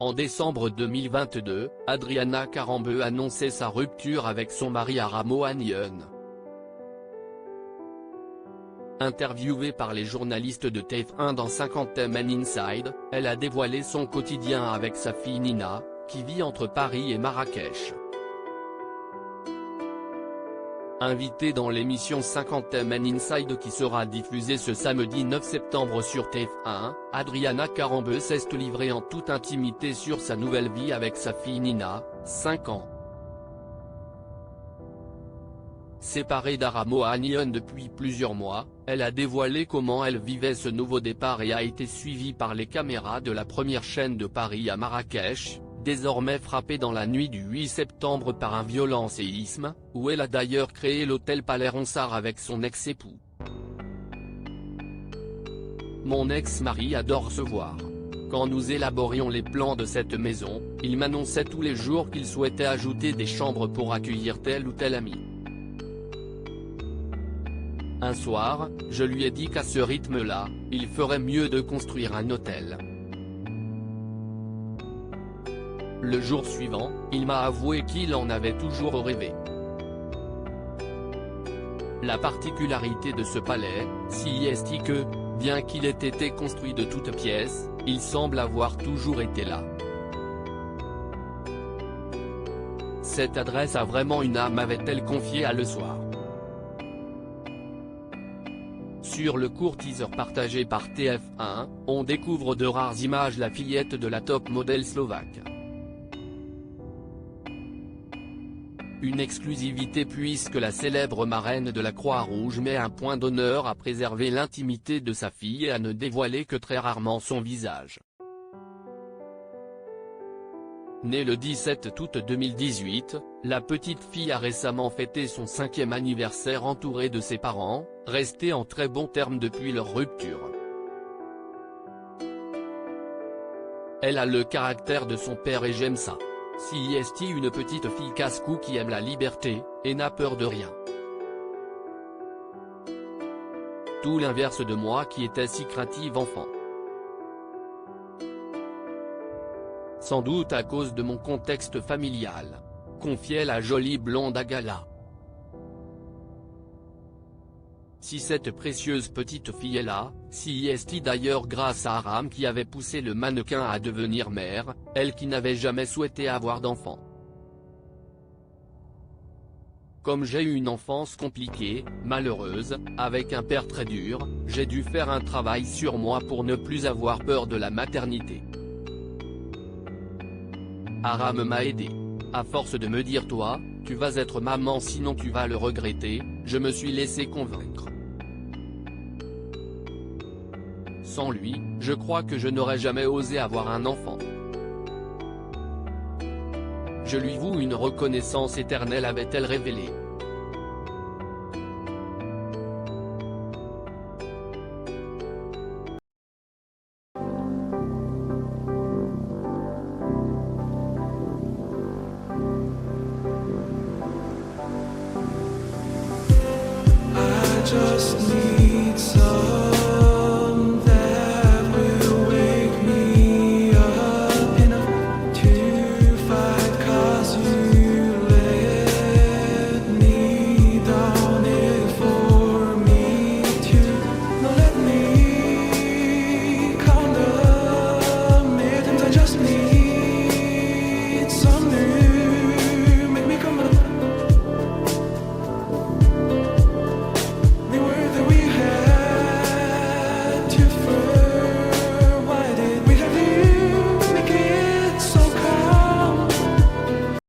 En décembre 2022, Adriana Karembeu annonçait sa rupture avec son mari Aram Ohanian. Interviewée par les journalistes de TF1 dans 50 Men Inside, elle a dévoilé son quotidien avec sa fille Nina, qui vit entre Paris et Marrakech. Invitée dans l'émission 50 Men Inside qui sera diffusée ce samedi 9 septembre sur TF1, Adriana Karembeu s'est livrée en toute intimité sur sa nouvelle vie avec sa fille Nina, 5 ans. Séparée d'Aram Ohanian depuis plusieurs mois, elle a dévoilé comment elle vivait ce nouveau départ et a été suivie par les caméras de la première chaîne de Paris à Marrakech, désormais frappée dans la nuit du 8 septembre par un violent séisme, où elle a d'ailleurs créé l'hôtel Palais Ronsard avec son ex-époux. Mon ex-mari adore se voir. Quand nous élaborions les plans de cette maison, il m'annonçait tous les jours qu'il souhaitait ajouter des chambres pour accueillir tel ou tel ami. Un soir, je lui ai dit qu'à ce rythme-là, il ferait mieux de construire un hôtel. Le jour suivant, il m'a avoué qu'il en avait toujours rêvé. La particularité de ce palais, si est que, bien qu'il ait été construit de toutes pièces, il semble avoir toujours été là. Cette adresse a vraiment une âme, avait-elle confié à Le Soir. Sur le court teaser partagé par TF1, on découvre de rares images la fillette de la top modèle slovaque. Une exclusivité puisque la célèbre marraine de la Croix-Rouge met un point d'honneur à préserver l'intimité de sa fille et à ne dévoiler que très rarement son visage. Née le 17 août 2018, la petite fille a récemment fêté son 5e anniversaire entourée de ses parents, restés en très bons termes depuis leur rupture. Elle a le caractère de son père et j'aime ça. Si est une petite fille casse-cou qui aime la liberté, et n'a peur de rien. Tout l'inverse de moi qui était si craintive enfant. Sans doute à cause de mon contexte familial. Confiait la jolie blonde à Gala. Si cette précieuse petite fille est là, si est d'ailleurs grâce à Aram qui avait poussé le mannequin à devenir mère, elle qui n'avait jamais souhaité avoir d'enfant. Comme j'ai eu une enfance compliquée, malheureuse, avec un père très dur, j'ai dû faire un travail sur moi pour ne plus avoir peur de la maternité. Aram m'a aidé. À force de me dire toi, tu vas être maman sinon tu vas le regretter, je me suis laissé convaincre. Sans lui, je crois que je n'aurais jamais osé avoir un enfant. Je lui voue une reconnaissance éternelle, avait-elle révélé. Just need